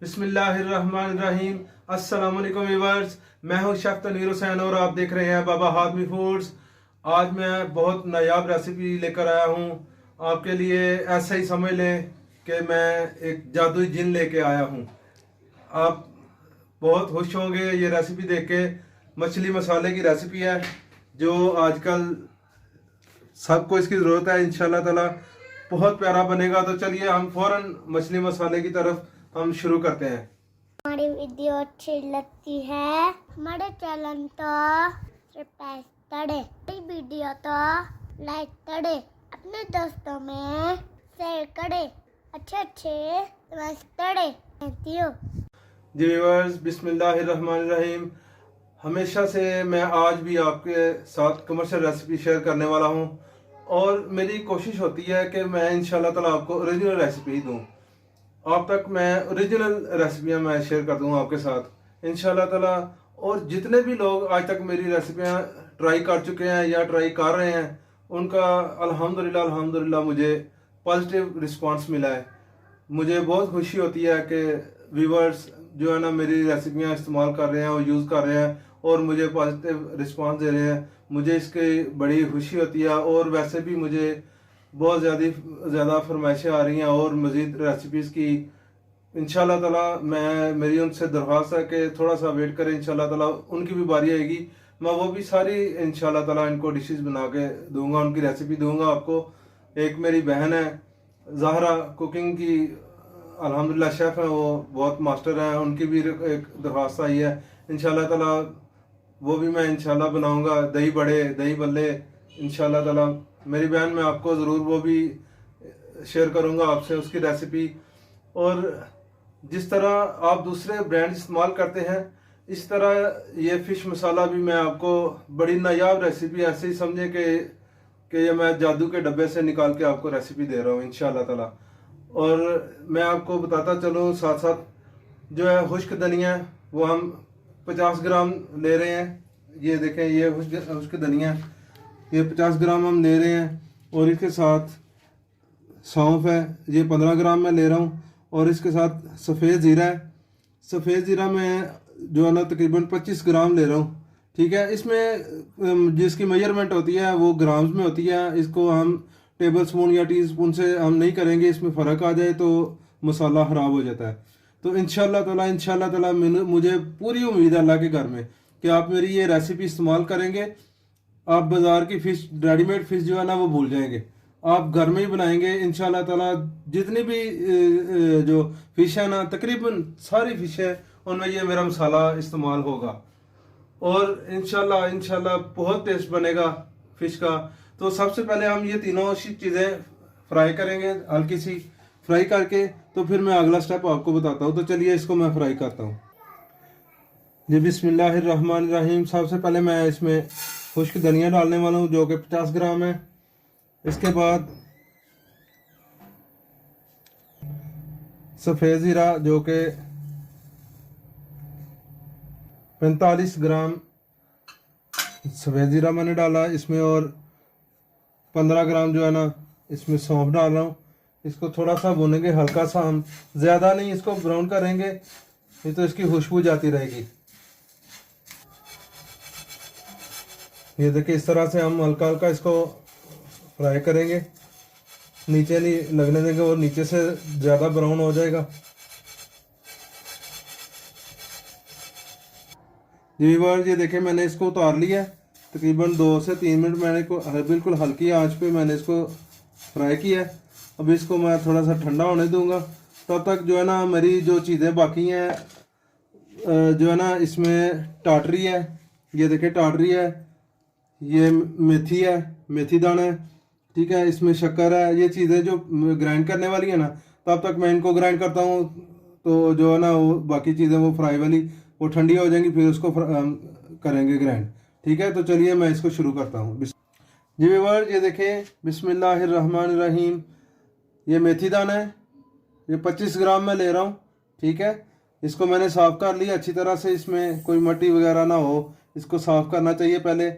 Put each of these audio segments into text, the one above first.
बिस्मिल्लाहिर्रहमानिर्रहीम। अस्सलाम वालेकुम व्यूअर्स, मैं हूं शेफ तनवीर हुसैन और आप देख रहे हैं बाबा हादमी फूड्स। आज मैं बहुत नायाब रेसिपी लेकर आया हूं आपके लिए। ऐसा ही समझ लें कि मैं एक जादुई जिन लेके आया हूं। आप बहुत खुश होंगे ये रेसिपी देख के। मछली मसाले की रेसिपी है जो आजकल सबको इसकी ज़रूरत है। इंशाल्लाह ताला बहुत प्यारा बनेगा। तो चलिए हम फौरन मछली मसाले की तरफ हम शुरू करते हैं। हमारी वीडियो अच्छी लगती है हमारे चैनल तो सब्सक्राइब करें, वीडियो तो लाइक करें, अपने दोस्तों में शेयर करें, अच्छे समझ करें। थैंक यू जी व्यूअर्स, बिस्मिल्लाहिर्रहमानिर्रहीम। हमेशा से मैं आज भी आपके साथ कमर्शियल रेसिपी शेयर करने वाला हूं और मेरी कोशिश होती है कि मैं इंशाल्लाह ताला आपको ओरिजिनल रेसिपी ही दूं। आप तक मैं ओरिजिनल रेसिपियां मैं शेयर कर दूंगा आपके साथ इंशाल्लाह ताला। और जितने भी लोग आज तक मेरी रेसिपियां ट्राई कर चुके हैं या ट्राई कर रहे हैं, उनका अल्हम्दुलिल्लाह मुझे पॉजिटिव रिस्पांस मिला है। मुझे बहुत खुशी होती है कि व्यूवर्स जो है ना मेरी रेसिपियां इस्तेमाल कर रहे हैं और यूज़ कर रहे हैं और मुझे पॉजिटिव रिस्पांस दे रहे हैं। मुझे इसकी बड़ी खुशी होती है। और वैसे भी मुझे बहुत ज़्यादा फरमाइशें आ रही हैं और मज़ीद रेसिपीज़ की। इंशाल्लाह ताला मेरी उनसे दरख्वास्त है कि थोड़ा सा वेट करें। इंशाल्लाह ताला उनकी भी बारी आएगी, मैं वो भी सारी इंशाल्लाह ताला इनको डिशेस बना के दूंगा, उनकी रेसिपी दूंगा आपको। एक मेरी बहन है ज़हरा, कुकिंग की अल्हम्दुलिल्लाह शेफ़ है, वो बहुत मास्टर हैं। उनकी भी एक दरख्वास्त आई है। इंशाल्लाह ताला वो भी मैं इंशाल्लाह बनाऊंगा। दही बड़े, दही बल्ले इंशाल्लाह ताला मेरी बहन, मैं आपको ज़रूर वो भी शेयर करूंगा आपसे उसकी रेसिपी। और जिस तरह आप दूसरे ब्रांड इस्तेमाल करते हैं, इस तरह ये फ़िश मसाला भी मैं आपको बड़ी नायाब रेसिपी, ऐसे ही समझे कि ये मैं जादू के डब्बे से निकाल के आपको रेसिपी दे रहा हूँ इंशाल्लाह ताला। और मैं आपको बताता चलूँ साथ साथ जो है खुश्क धनिया, वो हम 50 ग्राम ले रहे हैं। ये देखें, ये खुश्क धनिया, ये 50 ग्राम हम ले रहे हैं। और इसके साथ सौंफ है, ये 15 ग्राम मैं ले रहा हूँ। और इसके साथ सफ़ेद ज़ीरा है। सफ़ेद ज़ीरा मैं जो है ना तकरीबन 25 ग्राम ले रहा हूँ। ठीक है, इसमें जिसकी मेजरमेंट होती है वो ग्राम्स में होती है। इसको हम टेबल स्पून या टी स्पून से हम नहीं करेंगे, इसमें फ़र्क आ जाए तो मसाला ख़राब हो जाता है। तो इंशाल्लाह ताला मुझे पूरी उम्मीद है अल्लाह के घर में कि आप मेरी ये रेसिपी इस्तेमाल करेंगे। आप बाज़ार की फ़िश, रेडीमेड फ़िश जो है ना वो भूल जाएंगे, आप घर में ही बनाएंगे इंशाल्लाह ताला। जितनी भी जो फ़िश है ना, तकरीबन सारी फ़िश है, उनमें ये मेरा मसाला इस्तेमाल होगा और इंशाल्लाह बहुत टेस्ट बनेगा फ़िश का। तो सबसे पहले हम ये तीनों चीज़ें फ्राई करेंगे, हल्की सी फ्राई करके तो फिर मैं अगला स्टेप आपको बताता हूँ। तो चलिए इसको मैं फ्राई करता हूँ। जी बिस्मिल्लाहिर्रहमानिर्रहीम। सबसे पहले मैं इसमें खुश्क धनिया डालने वाला हूँ जो कि 50 ग्राम है। इसके बाद सफ़ेद ज़ीरा जो कि 45 ग्राम सफ़ेद ज़ीरा मैंने डाला इसमें। और 15 ग्राम जो है ना इसमें सौंफ डाल रहा हूँ। इसको थोड़ा सा भूनेंगे, हल्का सा, हम ज़्यादा नहीं इसको ब्राउन करेंगे, नहीं तो इसकी खुशबू जाती रहेगी। ये देखिए, इस तरह से हम हल्का हल्का इसको फ्राई करेंगे, नीचे नहीं लगने देंगे और नीचे से ज़्यादा ब्राउन हो जाएगा। जी व्यूअर्स, ये देखें मैंने इसको उतार लिया है। तकरीबन 2 से 3 मिनट मैंने को बिल्कुल हल्की आंच पे मैंने इसको फ्राई किया है। अब इसको मैं थोड़ा सा ठंडा होने दूंगा। तब तक जो है ना मेरी जो चीज़ें बाकी हैं, जो है ना इसमें टाटरी है, ये देखें टाटरी है, ये मेथी है, मेथी दाना है, ठीक है, इसमें शक्कर है। ये चीज़ें जो ग्राइंड करने वाली है ना, तब तक मैं इनको ग्राइंड करता हूँ। तो जो है ना वो बाकी चीज़ें वो फ्राई वाली वो ठंडी हो जाएंगी, फिर उसको करेंगे ग्राइंड। ठीक है, तो चलिए मैं इसको शुरू करता हूँ। जी व्यूअर्स, ये देखें, बिस्मिल्लाहिर्रहमानिर्रहीम। ये मेथी दाना है, ये 25 ग्राम मैं ले रहा हूँ। ठीक है, इसको मैंने साफ़ कर लिया अच्छी तरह से, इसमें कोई मट्टी वगैरह ना हो, इसको साफ़ करना चाहिए पहले,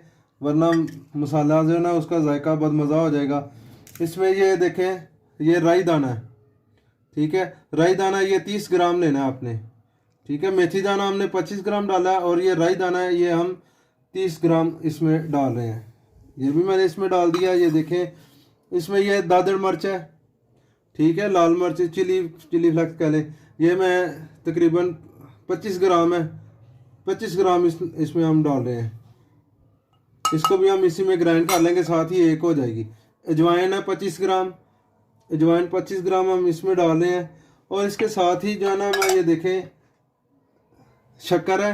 वरना मसाला जो है ना उसका जायका बदमज़ा हो जाएगा। इसमें ये देखें, ये राई दाना है। ठीक है। राई दाना ये 30 ग्राम लेना है आपने, ठीक है। मेथी दाना हमने 25 ग्राम डाला है, और ये राई दाना है ये हम 30 ग्राम इसमें डाल रहे हैं। ये भी मैंने इसमें डाल दिया। ये देखें इसमें ये दादड़ मिर्च है, ठीक है, लाल मिर्च, चिली फ्लेक्स कह लें, ये मैं तकरीबन 25 ग्राम है, 25 ग्राम इसमें हम डाल रहे हैं। इसको भी हम इसी में ग्राइंड कर लेंगे, साथ ही एक हो जाएगी। अजवाइन है 25 ग्राम, अजवाइन 25 ग्राम हम इसमें डाल रहे हैं। और इसके साथ ही जो है ना, मैं ये देखें शक्कर है,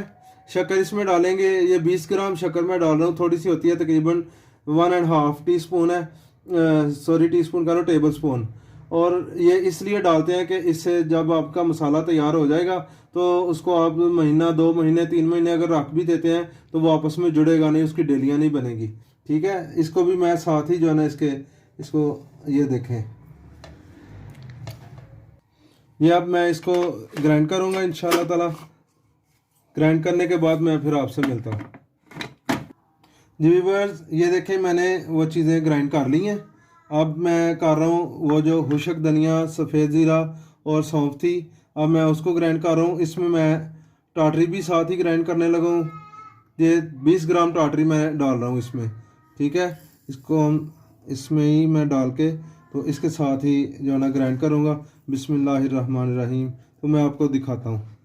शक्कर इसमें डालेंगे। ये 20 ग्राम शक्कर मैं डाल रहा हूँ, थोड़ी सी होती है, तकरीबन 1.5 टीस्पून है, सॉरी टीस्पून का लो, टेबल स्पून। और ये इसलिए डालते हैं कि इससे जब आपका मसाला तैयार हो जाएगा तो उसको आप महीना, 2 महीने, 3 महीने अगर रख भी देते हैं तो वो आपस में जुड़ेगा नहीं, उसकी डेलियाँ नहीं बनेगी, ठीक है। इसको भी मैं साथ ही जो है ना इसको ये देखें, ये अब मैं इसको ग्राइंड करूँगा इंशाल्लाह ताला। ग्राइंड करने के बाद मैं फिर आपसे मिलता हूँ। जी व्यूअर्स, ये देखें मैंने वो चीज़ें ग्राइंड कर ली हैं। अब मैं कर रहा हूँ वो जो खुशक धनिया, सफ़ेद ज़ीरा और सौंफ थी, अब मैं उसको ग्राइंड कर रहा हूँ। इसमें मैं टाटरी भी साथ ही ग्राइंड करने लगा हूँ। ये 20 ग्राम टाटरी मैं डाल रहा हूँ इसमें, ठीक है। इसको हम इसमें ही मैं डाल के तो इसके साथ ही जो है ना ग्राइंड करूँगा। बिस्मिल्लाहिर्रहमानिर्रहीम। तो मैं आपको दिखाता हूँ।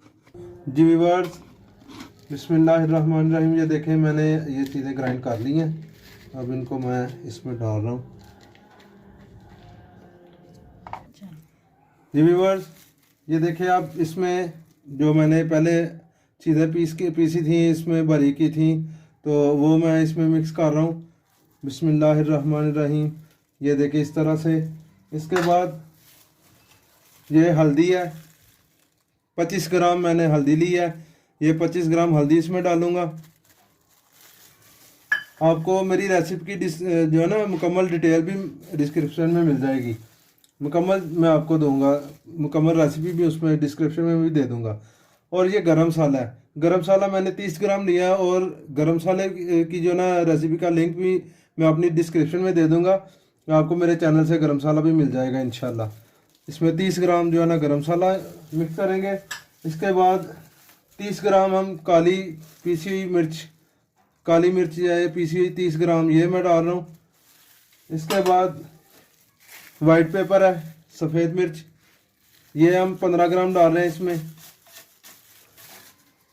जी व्यूअर्स, बिस्मिल्लाहिर्रहमानिर्रहीम। ये देखें मैंने ये चीज़ें ग्राइंड कर ली हैं, अब इनको मैं इसमें डाल रहा हूँ। जी व्यूअर्स, ये देखिए आप, इसमें जो मैंने पहले चीज़ें पीसी थी, इसमें बारीक की थी, तो वो मैं इसमें मिक्स कर रहा हूँ। बिस्मिल्लाहिर्रहमानिर्रहीम। ये देखिए इस तरह से। इसके बाद ये हल्दी है, 25 ग्राम मैंने हल्दी ली है, ये 25 ग्राम हल्दी इसमें डालूँगा। आपको मेरी रेसिपी की जो है ना मुकम्मल डिटेल भी डिस्क्रिप्शन में मिल जाएगी, मुकम्मल मैं आपको दूंगा, मुकम्मल रेसिपी भी उसमें डिस्क्रिप्शन में भी दे दूंगा। और ये गरम मसाला है, गरम मसाला मैंने 30 ग्राम लिया है, और गरम मसाले की जो ना रेसिपी का लिंक भी मैं अपनी डिस्क्रिप्शन में दे दूंगा। आपको मेरे चैनल से गरम मसाला भी मिल जाएगा इंशाल्लाह। इसमें 30 ग्राम जो है ना गरम मसाला मिक्स करेंगे। इसके बाद 30 ग्राम हम काली पीसी हुई मिर्च, काली मिर्च है पीसी हुई 30 ग्राम, ये मैं डाल रहा हूँ। इसके बाद वाइट पेपर है, सफ़ेद मिर्च, ये हम 15 ग्राम डाल रहे हैं इसमें।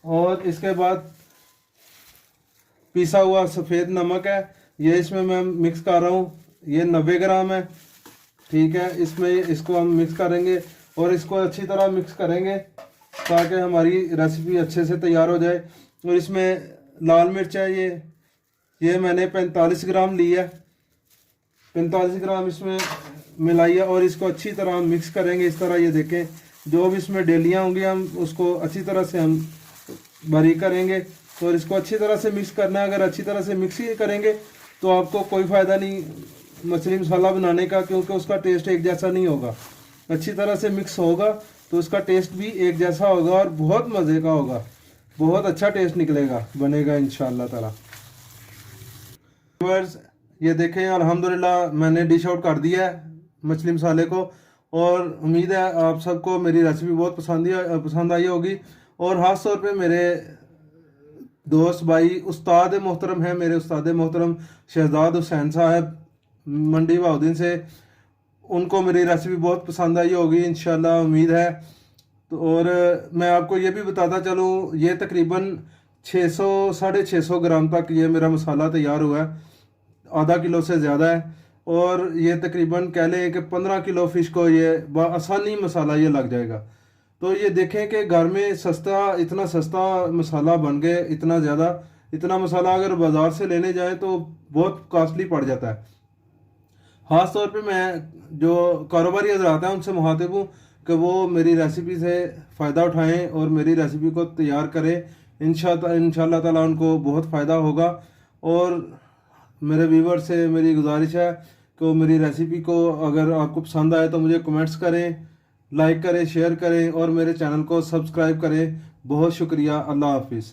और इसके बाद पिसा हुआ सफ़ेद नमक है, ये इसमें मैं मिक्स कर रहा हूँ, ये 90 ग्राम है, ठीक है। इसमें इसको हम मिक्स करेंगे और इसको अच्छी तरह मिक्स करेंगे ताकि हमारी रेसिपी अच्छे से तैयार हो जाए। और इसमें लाल मिर्च है, ये मैंने 45 ग्राम ली है, 45 ग्राम इसमें मिलाई है, और इसको अच्छी तरह हम मिक्स करेंगे इस तरह। ये देखें जो भी इसमें डेलियाँ होंगी हम उसको अच्छी तरह से हम बारीक करेंगे, और इसको अच्छी तरह से मिक्स करना है। अगर अच्छी तरह से मिक्स ही करेंगे तो आपको कोई फ़ायदा नहीं मछली मसाला बनाने का, क्योंकि उसका टेस्ट एक जैसा नहीं होगा। अच्छी तरह से मिक्स होगा तो उसका टेस्ट भी एक जैसा होगा और बहुत मज़े का होगा, बहुत अच्छा टेस्ट निकलेगा, बनेगा इंशाअल्लाह ताला। व्यूअर्स, ये देखें अल्हम्दुलिल्लाह मैंने डिश आउट कर दिया है मछली मसाले को, और उम्मीद है आप सबको मेरी रेसिपी बहुत पसंद आई होगी। और ख़ास तौर पे मेरे दोस्त भाई उस्ताद मोहतरम हैं, मेरे उस्ताद मोहतरम शहजाद हुसैन साहब मंडी बहाउद्दीन से, उनको मेरी रेसिपी बहुत पसंद आई होगी इंशाल्लाह, उम्मीद है। तो और मैं आपको ये भी बताता चलूँ, ये तकरीबन 600-650 ग्राम तक ये मेरा मसाला तैयार हुआ है, आधा किलो से ज़्यादा है। और ये तकरीबन कह लें कि 15 किलो फ़िश को ये आसानी मसाला ये लग जाएगा। तो ये देखें कि घर में सस्ता, इतना सस्ता मसाला बन गए, इतना ज़्यादा, इतना मसाला अगर बाज़ार से लेने जाएं तो बहुत कॉस्टली पड़ जाता है। ख़ास तौर पे मैं जो कारोबारी हज़रात हैं उनसे मुखातिब हूँ कि वो मेरी रेसिपी से फ़ायदा उठाएं और मेरी रेसिपी को तैयार करें। इंशाअल्लाह ताला उनको बहुत फ़ायदा होगा। और मेरे व्यूवर से मेरी गुजारिश है कि वो मेरी रेसिपी को अगर आपको पसंद आए तो मुझे कमेंट्स करें, लाइक करें, शेयर करें और मेरे चैनल को सब्सक्राइब करें। बहुत शुक्रिया। अल्लाह हाफिज़।